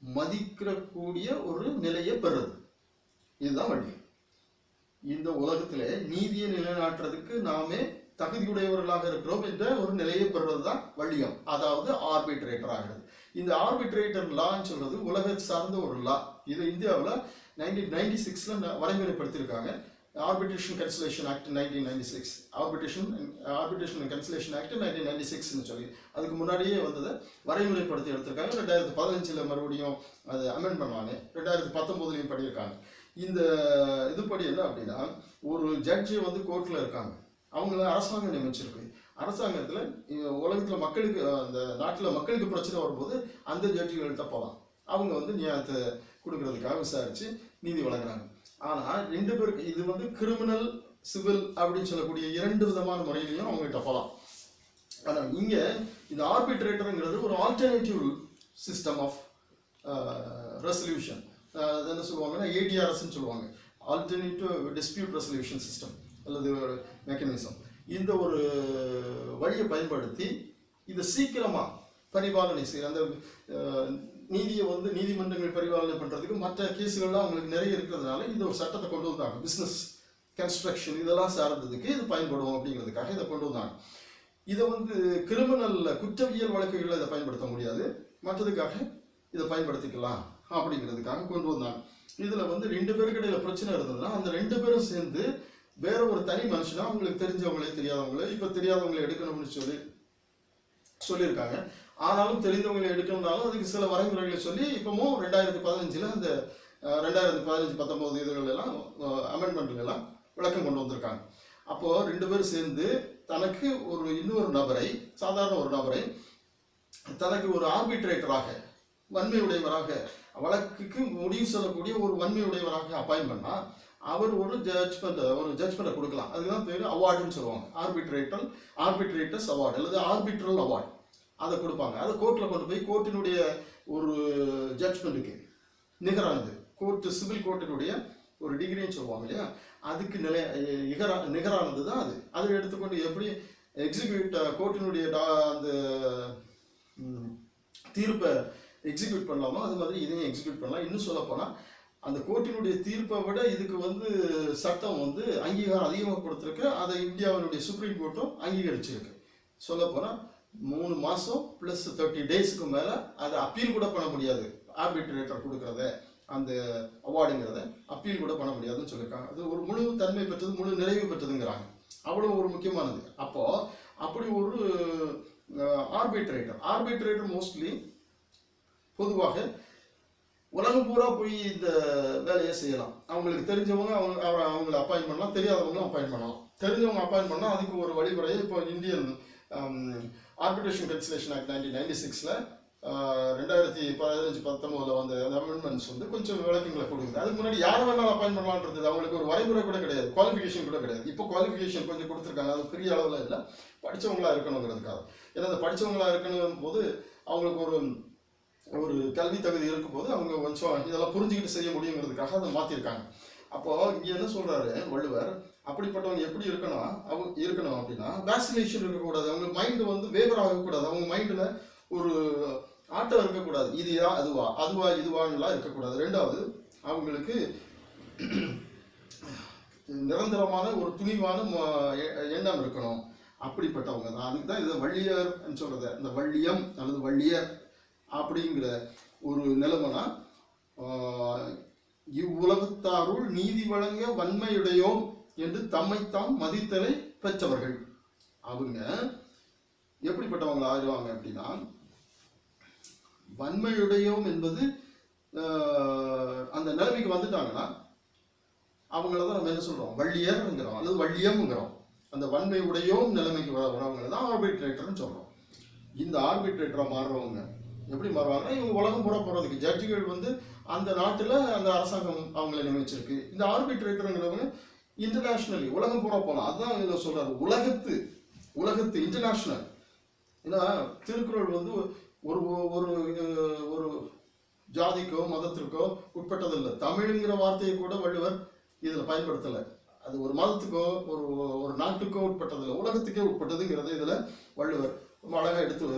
மதிக்கக்கூடிய ஒரு நிலையை பெறுறது. இதுதான் வள்ளியம். இந்த உலகத்திலே நீதியை நிலைநாட்டுறதுக்கு நாமே தகுதியுடையவர்களாக இருக்கிறோம் என்ற ஒரு நிலையை பெறுவது தான் வள்ளியம், அதாவது ஆர்பிட்ரேட்டர் ஆகிறது. இந்த ஆர்பிட்ரேட்டர் லான்னு சொல்றது உலக சார்ந்த ஒரு லா. இது இந்தியாவில் 1996 வரைமுறைப்படுத்தியிருக்காங்க. Arbitration conciliation act 1996, arbitration and conciliation act 1996 சொல்லி அதுக்கு முன்னாடியே வந்ததை வரைமுறைப்படுத்தி எடுத்திருக்காங்க. 2015 மறுபடியும் அதை அமெண்ட் பண்ணாங்க. 2019 பண்ணியிருக்காங்க. இந்த இதுபடி என்ன அப்படின்னா, ஒரு ஜட்ஜி வந்து கோர்ட்ல இருக்காங்க, அவங்கள அரசாங்கம் நியமிச்சிருக்கு. அரசாங்கத்தில் உலகத்தில் மக்களுக்கு, அந்த நாட்டில் மக்களுக்கு பிரச்சனை வரும்போது அந்த ஜட்ஜிகள்கிட்ட போகலாம். அவங்க வந்து நியாயத்தை கொடுக்கறதுக்காக விசாரித்து நீதி வழங்குறாங்க. ஆனால் 2 பேருக்கு இது வந்து கிரிமினல் சிவில் அப்படின்னு சொல்லக்கூடிய 2 விதமான முறையிலையும் அவங்ககிட்ட போகலாம். ஆனால் இங்கே இந்த ஆர்பிட்ரேட்டருங்கிறது ஒரு ஆல்டர்னேட்டிவ் சிஸ்டம் ஆஃப் ரெசல்யூஷன். என்ன சொல்லுவாங்கன்னா, ஏடிஆர்எஸ்ன்னு சொல்லுவாங்க, ஆல்டர்னேட்டிவ் டிஸ்பியூட் ரெசல்யூஷன் சிஸ்டம் அல்லது மெக்கானிசம். இந்த ஒரு வழியை பயன்படுத்தி இதை சீக்கிரமாக பரிபாலனை செய்ய, அந்த நீதியை வந்து நீதிமன்றங்கள் பரிபாலனை பண்ணுறதுக்கு மற்ற கேஸுகள்லாம் அவங்களுக்கு நிறைய இருக்கிறதுனால இந்த ஒரு சட்டத்தை கொண்டு வந்தாங்க. பிஸ்னஸ், கன்ஸ்ட்ரக்ஷன் இதெல்லாம் சார்ந்ததுக்கு இது பயன்படும் அப்படிங்கிறதுக்காக இதை கொண்டு வந்தாங்க. இதை வந்து கிரிமினல் குற்றவியல் வழக்குகளில் இதை பயன்படுத்த முடியாது, மற்றதுக்காக இதை பயன்படுத்திக்கலாம் அப்படிங்கிறதுக்காக கொண்டு வந்தாங்க. இதில் வந்து 2 பேருக்கு இடையில பிரச்சனை இருந்ததுன்னா அந்த 2 பேரும் சேர்ந்து வேற ஒரு தனி மனுஷனா, அவங்களுக்கு தெரிஞ்சவங்களே தெரியாதவங்களே, இப்போ தெரியாதவங்களை எடுக்கணும்னு சொல்லியிருக்காங்க. ஆனாலும் தெரிந்தவங்களை எடுக்கணும்னாலும் அதுக்கு சில வரைமுறைகளை சொல்லி இப்பவும் 2015 அந்த 2015-19 இதுகளெல்லாம் அமெண்ட்மெண்ட்லாம் விளக்கம் கொண்டு வந்திருக்காங்க. அப்போ 2 பேரும் சேர்ந்து தனக்கு இன்னொரு நபரை, சாதாரண ஒரு நபரை தனக்கு ஒரு ஆர்பிட்ரேட்டராக, வன்மையுடையவராக, வழக்குக்கு முடிவு சொல்லக்கூடிய ஒரு வன்மையுடையவராக அப்பாயின் பண்ணா, அவர் ஒரு ஜட்ஜ்மெண்ட்டை கொடுக்கலாம். அதுதான் பேர் அவார்டுன்னு சொல்லுவாங்க. ஆர்பிட்ரேட்டர்ஸ் அவார்டு அல்லது ஆர்பிட்ரல் அவார்டு அதை கொடுப்பாங்க. அதை கோர்ட்டில் கொண்டு போய் கோர்ட்டினுடைய ஒரு ஜட்ஜ்மெண்ட்டுக்கு நிகரானது, சிவில் கோர்ட்டினுடைய ஒரு டிகிரின்னு சொல்லுவாங்க இல்லையா, அதுக்கு நிகரானது தான் அது. அதை எடுத்துக்கொண்டு எப்படி கோர்ட்டினுடைய அந்த தீர்ப்பை எக்ஸிக்யூட் பண்ணலாமோ அது மாதிரி இதையும் எக்ஸிக்யூட் பண்ணலாம். இன்னும் சொல்ல போனால் அந்த கோர்ட்டினுடைய தீர்ப்பை விட இதுக்கு சட்டம் அங்கீகாரம் அதிகமாக கொடுத்துருக்கு. அதை இந்தியாவினுடைய சுப்ரீம் கோர்ட்டும் அங்கீகரிச்சிருக்கு. சொல்ல போனால் 3 மாதம் ப்ளஸ் 30 டேஸுக்கு மேலே அதை அப்பீல் கூட பண்ண முடியாது. ஆர்பிட்ரேட்டர் கொடுக்குறத அந்த அவார்டுங்கிறத அப்பீல் கூட பண்ண முடியாதுன்னு சொல்லியிருக்காங்க. அது ஒரு முழு தன்மை பெற்றது, முழு நிறைவு பெற்றதுங்கிறாங்க. அவ்வளோ ஒரு முக்கியமானது. அப்போது அப்படி ஒரு ஆர்பிட்ரேட்டர் மோஸ்ட்லி பொதுவாக உலகம் பூரா போய் இந்த வேலையை செய்யலாம். அவங்களுக்கு தெரிஞ்சவங்க அவங்களை அப்பாயின்ட் பண்ணலாம், தெரியாதவங்களும் அப்பாயின்ட் பண்ணலாம். தெரிஞ்சவங்க அப்பாயின்ட் பண்ணால் அதுக்கு ஒரு வழிமுறையை இப்போ இந்தியன் ஆர்பிட்ரேஷன் கன்சிலேஷன் ஆக்ட் 1996 2015-19 வந்த அமெண்ட்மெண்ட்ஸ் கொஞ்சம் விளக்கங்களை கொடுக்குது. அதுக்கு முன்னாடி யார் வேணாலும் அப்பாயின்ட் பண்ணலான்றது அவங்களுக்கு ஒரு வரைமுறை கூட கிடையாது, குவாலிஃபிகேஷன் கூட கிடையாது. இப்போ குவாலிஃபிகேஷன் கொஞ்சம் கொடுத்துருக்காங்க. அது பெரிய அளவில் இல்லை, படித்தவங்களா இருக்கணுங்கிறதுக்காக. ஏன்னா அந்த படித்தவங்களா இருக்கணும் போது அவங்களுக்கு ஒரு கல்வி தகுதி இருக்கும் போது அவங்க கொஞ்சம் இதெல்லாம் புரிஞ்சுக்கிட்டு செய்ய முடியுங்கிறதுக்காக அதை மாற்றிருக்காங்க. அப்போது இங்கே என்ன சொல்கிறாரு வள்ளுவர், அப்படிப்பட்டவங்க எப்படி இருக்கணும் அப்படின்னா வேக்சினேஷன் இருக்கக்கூடாது. அவங்க மைண்டு வேவர் ஆகக்கூடாது. அவங்க மைண்டில் ஒரு ஆட்டம் இருக்கக்கூடாது. இதுவான்லாம் இருக்கக்கூடாது. ரெண்டாவது, அவங்களுக்கு நிரந்தரமான ஒரு துணிவான எண்ணம் இருக்கணும். அப்படிப்பட்டவங்க தான். அதுக்கு தான் இதை வள்ளியர்ன்னு சொல்கிறது. இந்த வள்ளியம் அல்லது வள்ளியர் அப்படிங்கிற ஒரு நிலைமைனா, இவ்வுலகத்தாருள் நீதி வழங்க வன்மையுடையோம் என்று தம்மைத்தாம் மதித்தலை பெற்றவர்கள். அவங்க எப்படிப்பட்டவங்க ஆயிடுவாங்க அப்படின்னா, வன்மையுடையோம் என்பது அந்த நிலைமைக்கு வந்துட்டாங்கன்னா அவங்கள தான் நம்ம என்ன சொல்கிறோம், வள்ளியர்ங்கிறோம் அல்லது வள்ளியம்ங்கிறோம். அந்த வன்மை உடையோம் நிலைமைக்கு வரவங்க தான் ஆர்பிட்ரேட்டர்னு சொல்கிறோம். இந்த ஆர்பிட்ரேட்டராக மாறுறவங்க எப்படி மாறுவாங்கன்னா, இவங்க உலகம் பூரா போகிறதுக்கு ஜட்ஜுகள் அந்த நாட்டில் அந்த அரசாங்கம் அவங்களை நியமிச்சிருக்கு. இந்த ஆர்பிட்ரேட்டருங்கிறவங்க இன்டர்நேஷ்னலி உலகம் பூரா போகலாம். அதுதான் இதில் சொல்கிறாரு, உலகத்து இன்டர்நேஷ்னல். ஏன்னா திருக்குறள் ஒரு ஒரு ஜாதிக்கோ மதத்திற்கோ உட்பட்டதில்லை. தமிழுங்கிற வார்த்தையை கூட வள்ளுவர் இதில் பயன்படுத்தலை. அது ஒரு மதத்துக்கோ ஒரு நாட்டுக்கோ உட்பட்டதில்லை, உலகத்துக்கே உட்பட்டதுங்கிறத இதில் வள்ளுவர் அழகாக எடுத்து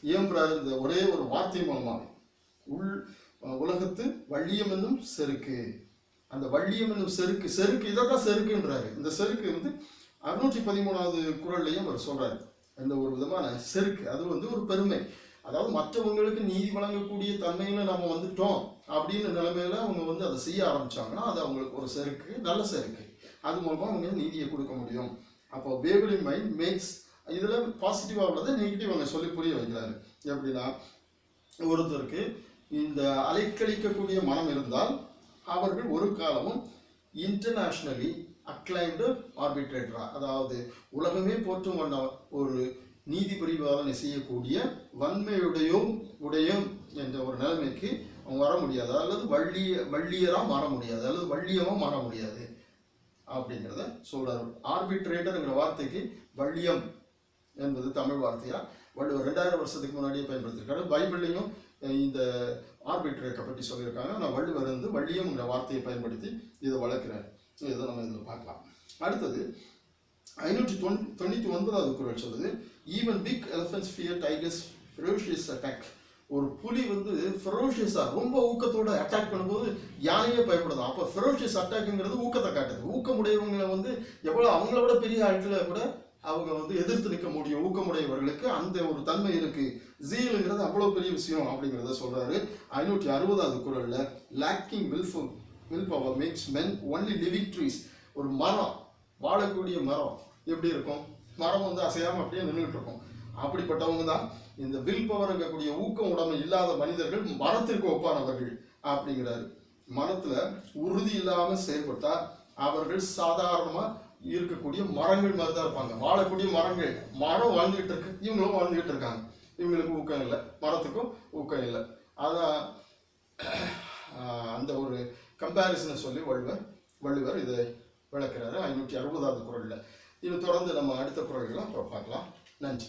இயம்புறாரு. இந்த ஒரே ஒரு வார்த்தை மூலமாக உலகத்து வள்ளியம் என்னும் செருக்கு. அந்த வள்ளியம் என்னும் செருக்கு இதைத்தான் செருக்குன்றாரு. இந்த செருக்கு 613வது குறள்லையும் அவர் சொல்றாரு. இந்த ஒரு விதமான செருக்கு அது ஒரு பெருமை. அதாவது மற்றவங்களுக்கு நீதி வழங்கக்கூடிய தன்மையில நம்ம வந்துட்டோம் அப்படின்னு நிலைமையில அவங்க அதை செய்ய ஆரம்பிச்சாங்கன்னா அது அவங்களுக்கு ஒரு செருக்கு, நல்ல செருக்கு. அது மூலமா அவங்க நீதியை கொடுக்க முடியும். அப்போ வேவரிங் மைண்ட் மேக்ஸ், இதுல பாசிட்டிவா உள்ளதை நெகட்டிவ் அவங்க சொல்லி புரிய வைக்கிறாரு. எப்படின்னா, ஒருத்தருக்கு இந்த அலைக்கழிக்கக்கூடிய மனம் இருந்தால் அவர்கள் ஒரு காலமும் இன்டர்நேஷ்னலி அக்ளைம்டு ஆர்பிட்ரேட்டரா, அதாவது உலகமே போற்றும் ஒரு நீதி பரிபாலனை செய்யக்கூடிய வன்மையுடையும் என்ற ஒரு நிலைமைக்கு அவங்க வர முடியாது. அல்லது வள்ளியரா மாற முடியாது, அல்லது வள்ளியமா மாற முடியாது அப்படிங்கிறத சொல்றாரு. ஆர்பிட்ரேட்டர்ங்கிற வார்த்தைக்கு வள்ளியம் என்பது தமிழ் வார்த்தையா வள்ளுவர் 2000 வருஷத்துக்கு முன்னாடியே பயன்படுத்தியிருக்காரு. பைபிள்லையும் இந்த ஆர்பிட்ரேட்டரை பற்றி சொல்லியிருக்காங்க. நான் வள்ளுவர் வள்ளியம்ங்கிற வார்த்தையை பயன்படுத்தி இதை வளர்க்கிறார். இதை நம்ம இதில் பார்க்கலாம். அடுத்தது 599வது குறள் சொல்லுது, even big elephants fear tigers ferocious attack. ஒரு புலி ஃபெரோஷியஸா ரொம்ப ஊக்கத்தோட அட்டாக் பண்ணும்போது யானையே பயப்படுதான். அப்போ ஃபெரோஷியஸ் அட்டாக்குங்கிறது ஊக்கத்தை காட்டுது. ஊக்கமுடையவங்களை எவ்வளோ அவங்கள விட பெரிய ஆட்களை கூட அவங்க எதிர்த்து நிற்க முடியும். ஊக்கமுடையவர்களுக்கு அந்த ஒரு தன்மை இருக்கு. ஜீலுங்கிறது அவ்வளோ பெரிய விஷயம் அப்படிங்கிறத சொல்றாரு. 560வது குறள்ல, lacking will power makes men only living trees. ஒரு மரம், வாழக்கூடிய மரம் எப்படி இருக்கும், மரம் அசையாம அப்படியே நின்றுட்டு இருக்கும். அப்படிப்பட்டவங்க தான் இந்த வில் பவர் இருக்கக்கூடிய ஊக்கம் உடம்பு இல்லாத மனிதர்கள் மரத்திற்கு ஒப்பானவர்கள் அப்படிங்கிறாரு. மரத்துல உறுதி இல்லாம செயல்பட்டா அவர்கள் சாதாரணமா இருக்கக்கூடிய மரங்கள் மாதிரி தான் இருப்பாங்க. வாழக்கூடிய மரம் வாழ்ந்துகிட்டு இருக்கு, இவங்களும் வாழ்ந்துகிட்டு இருக்காங்க. இவங்களுக்கு ஊக்கம் இல்லை, மரத்துக்கும் ஊக்கம் இல்லை. அதான் அந்த ஒரு கம்பேரிசனை சொல்லி வள்ளுவர் வள்ளுவர் இதை விளக்குறாரு 560வது குறளில். இது தொடர்ந்து நம்ம அடுத்த குறள்களை அப்புறம் பார்க்கலாம். நன்றி.